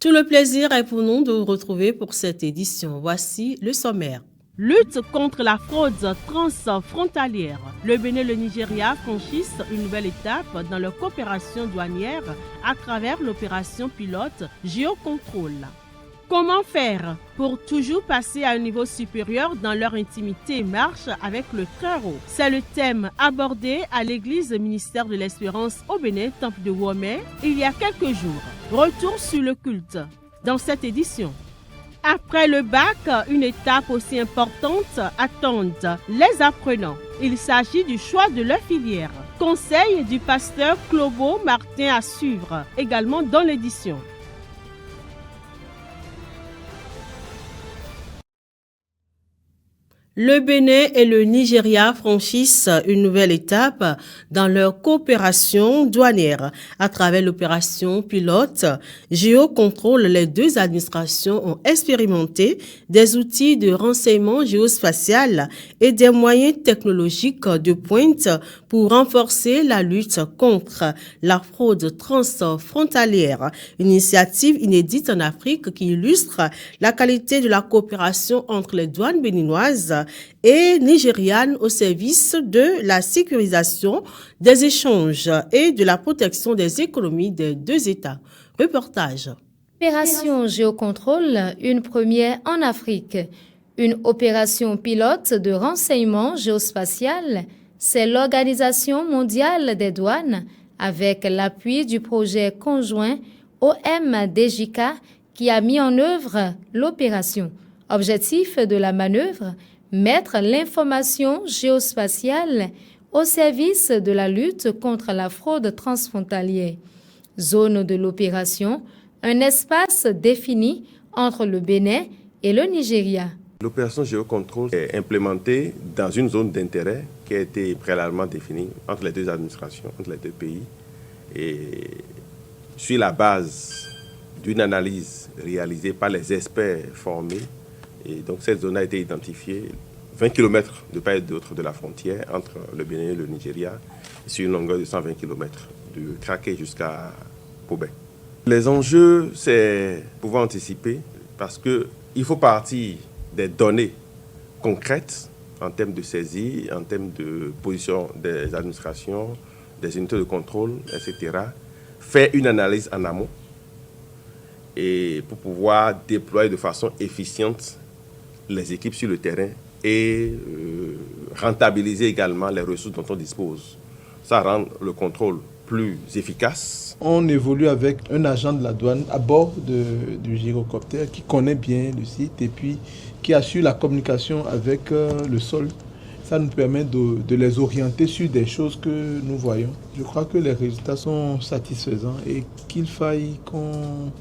Tout le plaisir est pour nous de vous retrouver pour cette édition. Voici le sommaire. Lutte contre la fraude transfrontalière. Le Bénin et le Nigeria franchissent une nouvelle étape dans leur coopération douanière à travers l'opération pilote Géocontrôle. Comment faire pour toujours passer à un niveau supérieur dans leur intimité et marche avec le Très-Haut? C'est le thème abordé à l'église ministère de l'Espérance au Bénin, temple de Womé, il y a quelques jours. Retour sur le culte dans cette édition. Après le bac, une étape aussi importante attendent les apprenants. Il s'agit du choix de leur filière. Conseil du pasteur Clobo Martin à suivre, également dans l'édition. Le Bénin et le Nigeria franchissent une nouvelle étape dans leur coopération douanière. À travers l'opération pilote Géocontrôle, les deux administrations ont expérimenté des outils de renseignement géospatial et des moyens technologiques de pointe pour renforcer la lutte contre la fraude transfrontalière. Une initiative inédite en Afrique qui illustre la qualité de la coopération entre les douanes béninoises et nigériane au service de la sécurisation des échanges et de la protection des économies des deux États. Reportage. Opération Géocontrôle, une première en Afrique. Une opération pilote de renseignement géospatial, c'est l'Organisation mondiale des douanes, avec l'appui du projet conjoint OMDJK, qui a mis en œuvre l'opération. Objectif de la manœuvre, mettre l'information géospatiale au service de la lutte contre la fraude transfrontalière. Zone de l'opération, un espace défini entre le Bénin et le Nigeria. L'opération Géocontrôle est implémentée dans une zone d'intérêt qui a été préalablement définie entre les deux administrations, entre les deux pays, et sur la base d'une analyse réalisée par les experts formés. Et donc cette zone a été identifiée 20 km de part et d'autre de la frontière entre le Bénin et le Nigeria, sur une longueur de 120 km, de Kraké jusqu'à Pobé. Les enjeux, c'est pouvoir anticiper parce qu'il faut partir des données concrètes en termes de saisie, en termes de position des administrations, des unités de contrôle, etc. Faire une analyse en amont et pour pouvoir déployer de façon efficiente les équipes sur le terrain et rentabiliser également les ressources dont on dispose. Ça rend le contrôle plus efficace. On évolue avec un agent de la douane à bord du gyrocoptère qui connaît bien le site et puis qui assure la communication avec le sol. Ça nous permet de les orienter sur des choses que nous voyons. Je crois que les résultats sont satisfaisants et qu'il faille qu'on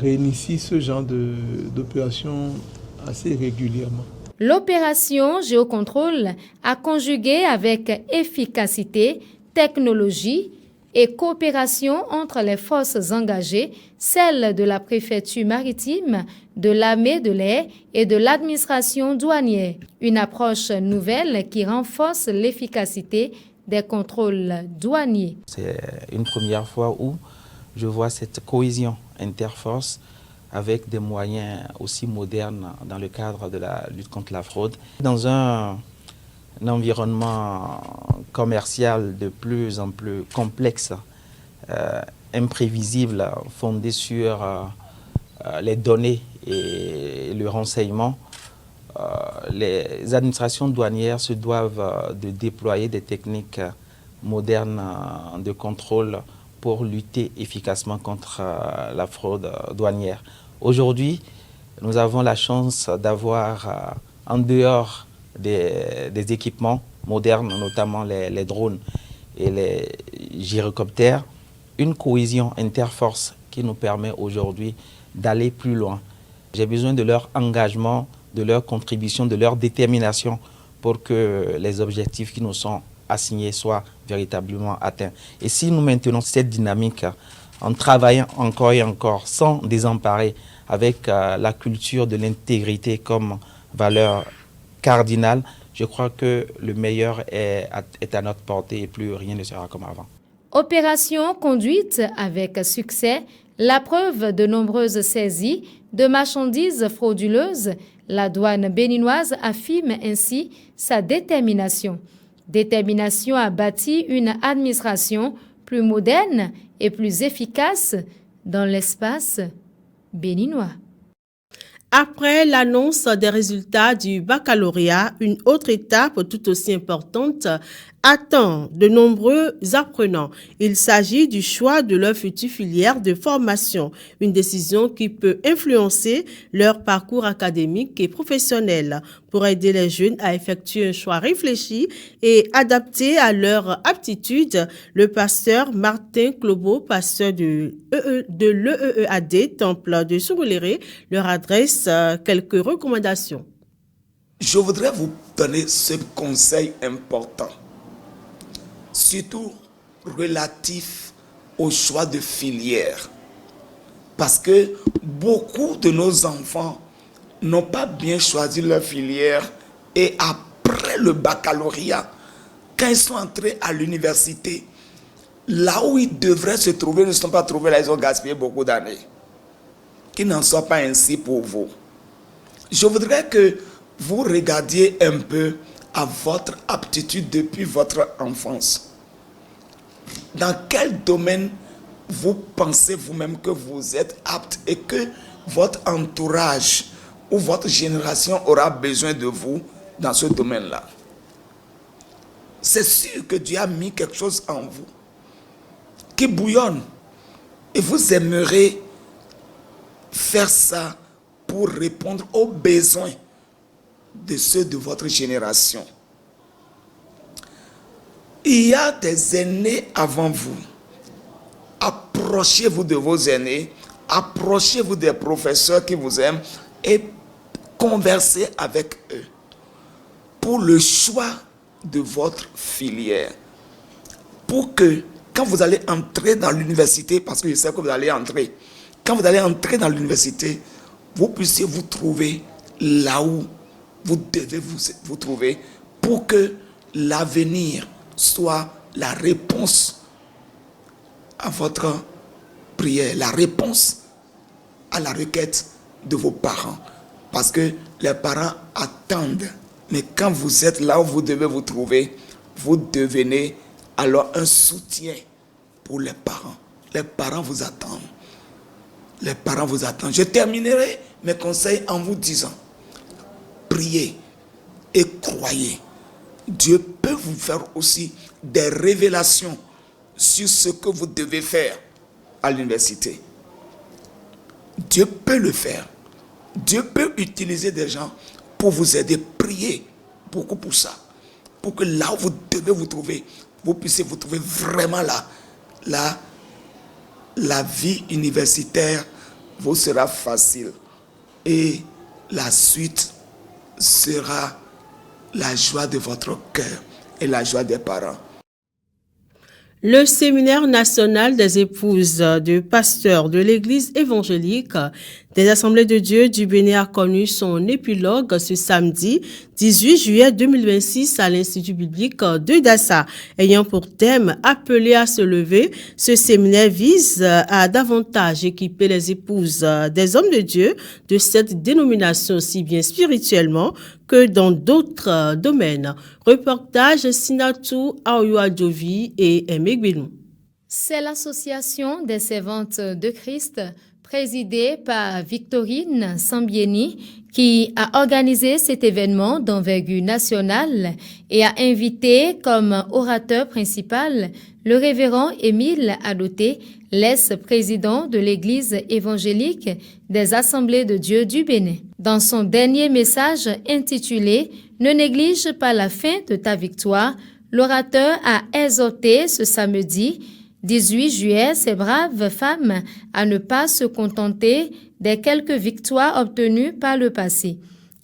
réinitie ce genre d'opération assez régulièrement. L'opération Géocontrôle a conjugué avec efficacité, technologie et coopération entre les forces engagées, celles de la préfecture maritime, de l'armée de l'air et de l'administration douanière. Une approche nouvelle qui renforce l'efficacité des contrôles douaniers. C'est une première fois où je vois cette cohésion interforce avec des moyens aussi modernes dans le cadre de la lutte contre la fraude. Dans un environnement commercial de plus en plus complexe, imprévisible, fondé sur les données et le renseignement, les administrations douanières se doivent de déployer des techniques modernes de contrôle pour lutter efficacement contre la fraude douanière. Aujourd'hui, nous avons la chance d'avoir, en dehors des équipements modernes, notamment les drones et les gyrocoptères, une cohésion interforce qui nous permet aujourd'hui d'aller plus loin. J'ai besoin de leur engagement, de leur contribution, de leur détermination pour que les objectifs qui nous sont assignés soient véritablement atteints. Et si nous maintenons cette dynamique en travaillant encore et encore sans désemparer avec la culture de l'intégrité comme valeur cardinale, je crois que le meilleur est à notre portée et plus rien ne sera comme avant. Opération conduite avec succès, La preuve de nombreuses saisies de marchandises frauduleuses, la douane béninoise affirme ainsi sa détermination. Détermination à bâtir une administration plus moderne et plus efficace dans l'espace béninois. Après l'annonce des résultats du baccalauréat, une autre étape tout aussi importante attend de nombreux apprenants. Il s'agit du choix de leur future filière de formation, une décision qui peut influencer leur parcours académique et professionnel. Pour aider les jeunes à effectuer un choix réfléchi et adapté à leur aptitude, le pasteur Martin Clobo, pasteur de l'EEAD Temple de Surulere, leur adresse quelques recommandations. Je voudrais vous donner ce conseil important, surtout relatif au choix de filière. Parce que beaucoup de nos enfants n'ont pas bien choisi leur filière et après le baccalauréat, quand ils sont entrés à l'université, là où ils devraient se trouver, ils ne sont pas trouvés là, ils ont gaspillé beaucoup d'années. Qu'il n'en soit pas ainsi pour vous. Je voudrais que vous regardiez un peu à votre aptitude depuis votre enfance. Dans quel domaine vous pensez vous-même que vous êtes apte et que votre entourage ou votre génération aura besoin de vous dans ce domaine-là? C'est sûr que Dieu a mis quelque chose en vous qui bouillonne et vous aimerez faire ça pour répondre aux besoins de ceux de votre génération. Il y a des aînés avant vous. Approchez-vous de vos aînés, approchez-vous des professeurs qui vous aiment et conversez avec eux pour le choix de votre filière. Pour que quand vous allez entrer dans l'université, parce que je sais que vous allez entrer, quand vous allez entrer dans l'université, vous puissiez vous trouver là où vous devez vous trouver pour que l'avenir soit la réponse à votre prière, la réponse à la requête de vos parents. Parce que les parents attendent. Mais quand vous êtes là où vous devez vous trouver, vous devenez alors un soutien pour les parents. Les parents vous attendent. Les parents vous attendent. Je terminerai mes conseils en vous disant, priez et croyez. Dieu peut vous faire aussi des révélations sur ce que vous devez faire à l'université. Dieu peut le faire. Dieu peut utiliser des gens pour vous aider. Priez beaucoup pour ça. Pour que là où vous devez vous trouver, vous puissiez vous trouver vraiment là. La vie universitaire vous sera facile. Et la suite sera la joie de votre cœur et la joie des parents. Le séminaire national des épouses de pasteurs de l'Église évangélique des Assemblées de Dieu du Bénin a connu son épilogue ce samedi 18 juillet 2026 à l'Institut biblique de Dassa. Ayant pour thème « Appelé à se lever », ce séminaire vise à davantage équiper les épouses des hommes de Dieu de cette dénomination, aussi bien spirituellement que dans d'autres domaines. Reportage Sinatou Aouyouadjovi et Aimé Gbenou. C'est l'association des servantes de Christ, présidée par Victorine Sambieni, qui a organisé cet événement d'envergure nationale et a invité comme orateur principal le révérend Émile Adoté, l'ex-président de l'Église évangélique des Assemblées de Dieu du Bénin. Dans son dernier message intitulé « Ne néglige pas la fin de ta victoire », l'orateur a exhorté ce samedi 18 juillet ces braves femmes à ne pas se contenter des quelques victoires obtenues par le passé.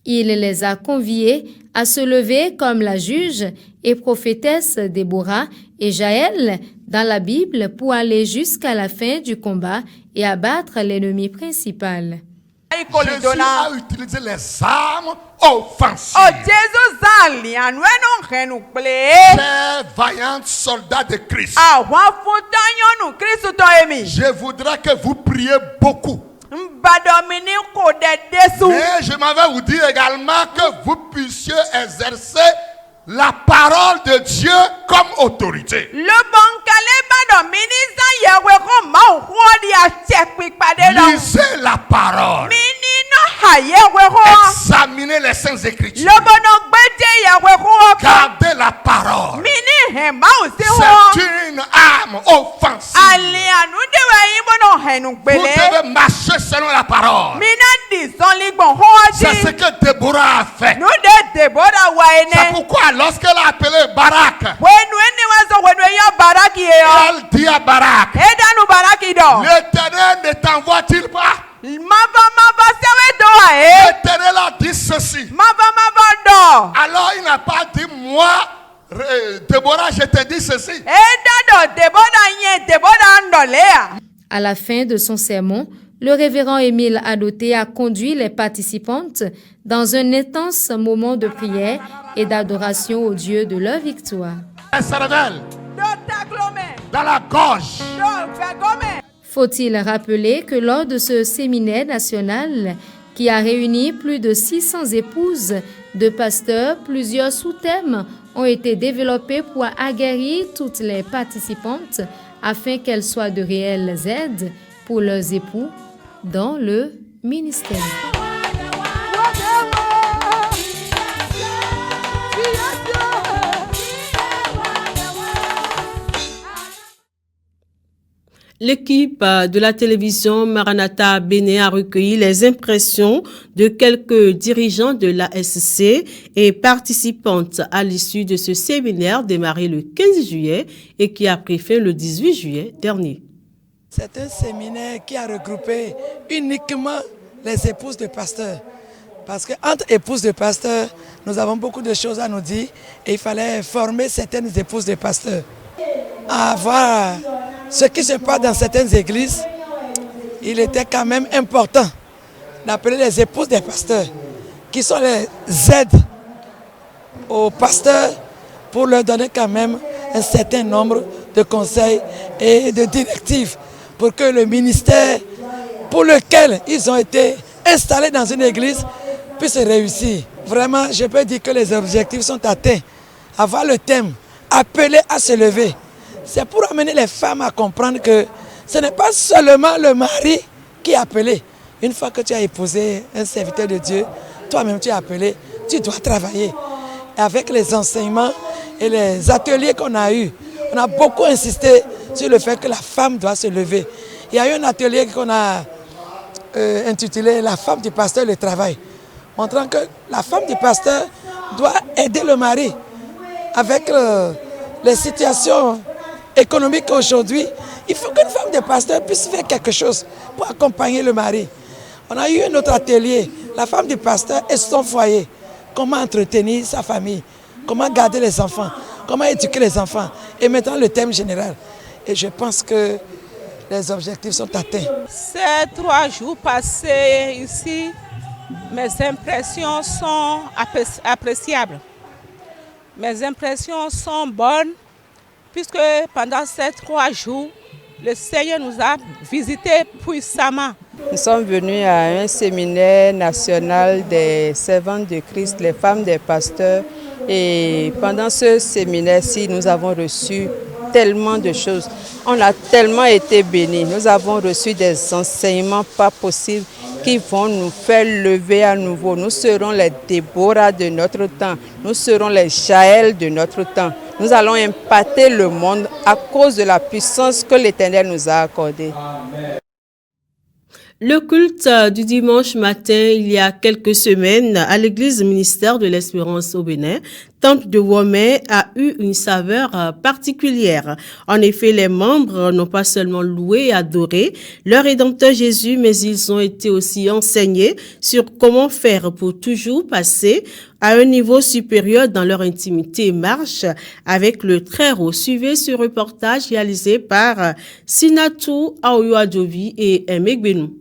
Il les a conviées à se lever comme la juge et prophétesse Déborah et Jaël dans la Bible pour aller jusqu'à la fin du combat et abattre l'ennemi principal. Jésus a utilisé les armes offensives. Les vaillants soldats de Christ. Je voudrais que vous priez beaucoup. Mais je m'avais vous dire également que vous puissiez exercer la parole de Dieu comme autorité. Lisez la parole. Examinez les Saintes Écritures. Gardez la parole. C'est une arme offensive. Vous devez marcher selon la parole. C'est ce que Déborah a fait. C'est pourquoi lorsqu'elle a appelé Barak, elle dit à Barak, l'Éternel ne t'envoie-t-il pas? L'Éternel a dit ceci. Alors il n'a pas dit moi, Déborah, je te dis ceci. À la fin de son sermon, le révérend Émile Adoté a conduit les participantes dans un intense moment de prière et d'adoration au Dieu de leur victoire. Elle se révèle dans la gorge. Faut-il rappeler que lors de ce séminaire national qui a réuni plus de 600 épouses de pasteurs, plusieurs sous-thèmes ont été développés pour aguerrir toutes les participantes afin qu'elles soient de réelles aides pour leurs époux dans le ministère. L'équipe de la télévision Maranatha Bénin a recueilli les impressions de quelques dirigeants de l'ASC et participantes à l'issue de ce séminaire démarré le 15 juillet et qui a pris fin le 18 juillet dernier. C'est un séminaire qui a regroupé uniquement les épouses de pasteurs. Parce qu'entre épouses de pasteurs, nous avons beaucoup de choses à nous dire et il fallait former certaines épouses de pasteurs. À voir ce qui se passe dans certaines églises, il était quand même important d'appeler les épouses des pasteurs, qui sont les aides aux pasteurs pour leur donner quand même un certain nombre de conseils et de directives pour que le ministère pour lequel ils ont été installés dans une église puisse réussir. Vraiment, je peux dire que les objectifs sont atteints. Avoir le thème, appeler à se lever. C'est pour amener les femmes à comprendre que ce n'est pas seulement le mari qui est appelé. Une fois que tu as épousé un serviteur de Dieu, toi-même tu es appelé, tu dois travailler. Et avec les enseignements et les ateliers qu'on a eus, on a beaucoup insisté sur le fait que la femme doit se lever. Il y a eu un atelier qu'on a intitulé « La femme du pasteur, le travail », montrant que la femme du pasteur doit aider le mari avec les situations économique aujourd'hui, il faut qu'une femme de pasteur puisse faire quelque chose pour accompagner le mari. On a eu un autre atelier, la femme du pasteur et son foyer. Comment entretenir sa famille, comment garder les enfants, comment éduquer les enfants. Et maintenant le thème général. Et je pense que les objectifs sont atteints. Ces 3 jours passés ici, mes impressions sont appréciables. Mes impressions sont bonnes. Puisque pendant ces 3 jours, le Seigneur nous a visités puissamment. Nous sommes venus à un séminaire national des servantes de Christ, les femmes des pasteurs. Et pendant ce séminaire-ci, nous avons reçu tellement de choses. On a tellement été bénis. Nous avons reçu des enseignements pas possibles qui vont nous faire lever à nouveau. Nous serons les Déborah de notre temps. Nous serons les Jaël de notre temps. Nous allons impacter le monde à cause de la puissance que l'Éternel nous a accordée. Le culte du dimanche matin, il y a quelques semaines, à l'église ministère de l'Espérance au Bénin, Temple de Womé a eu une saveur particulière. En effet, les membres n'ont pas seulement loué et adoré leur Rédempteur Jésus, mais ils ont été aussi enseignés sur comment faire pour toujours passer à un niveau supérieur dans leur intimité et marche avec le Très-Haut. Suivez ce reportage réalisé par Sinatou Aoyo Adjovi et Emegbenou.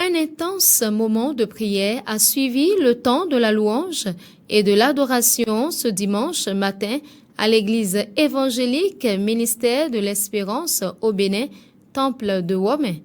Un intense moment de prière a suivi le temps de la louange et de l'adoration ce dimanche matin à l'église évangélique Ministère de l'Espérance au Bénin, temple de Womé.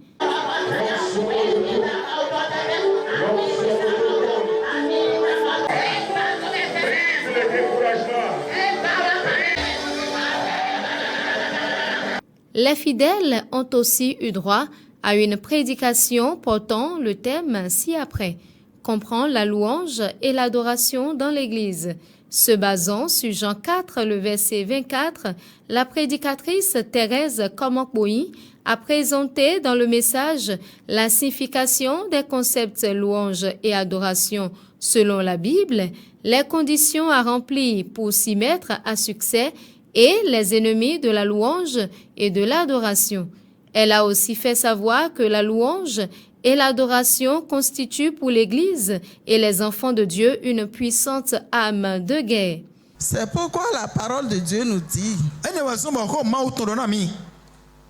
Les fidèles ont aussi eu droit à une prédication portant le thème ci-après, comprend la louange et l'adoration dans l'Église. Se basant sur Jean 4, le verset 24, la prédicatrice Thérèse Komokboyi a présenté dans le message la signification des concepts louange et adoration selon la Bible, les conditions à remplir pour s'y mettre à succès et les ennemis de la louange et de l'adoration. Elle a aussi fait savoir que la louange et l'adoration constituent pour l'Église et les enfants de Dieu une puissante arme de guerre. C'est pourquoi la parole de Dieu nous dit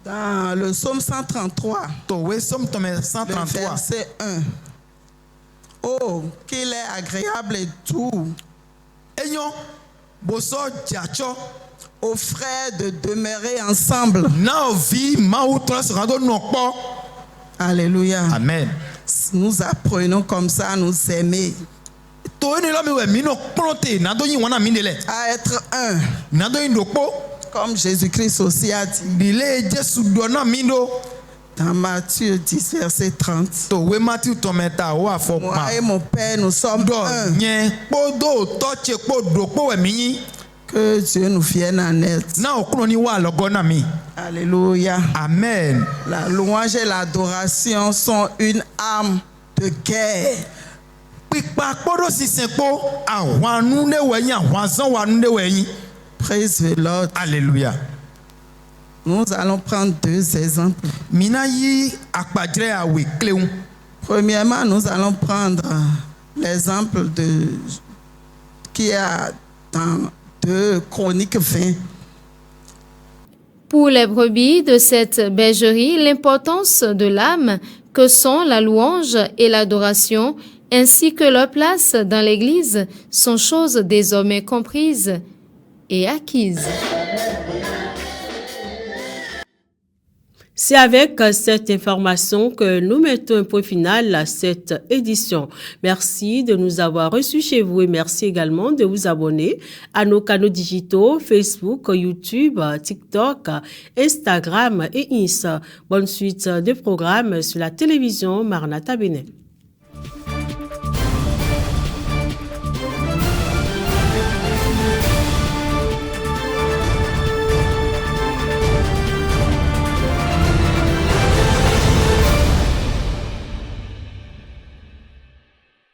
dans le psaume 133, le verset 1, « Oh, qu'il est agréable et doux aux frères de demeurer ensemble. » Alléluia. Amen. Nous apprenons comme ça à nous aimer, à être un, comme Jésus-Christ aussi a dit dans Matthieu 10, verset 30. Moi et mon Père, nous sommes un. Que Dieu nous vienne en aide. Alléluia. Amen. La louange et l'adoration sont une arme de guerre. Praise the Lord. Alléluia. Nous allons prendre deux exemples. Premièrement, nous allons prendre l'exemple qui est dans 2 Chroniques 20. Pour les brebis de cette bergerie, l'importance de l'âme que sont la louange et l'adoration, ainsi que leur place dans l'Église, sont choses désormais comprises et acquises. C'est avec cette information que nous mettons un point final à cette édition. Merci de nous avoir reçus chez vous et merci également de vous abonner à nos canaux digitaux Facebook, YouTube, TikTok, Instagram et Insta. Bonne suite de programmes sur la télévision Maranatha Bénin.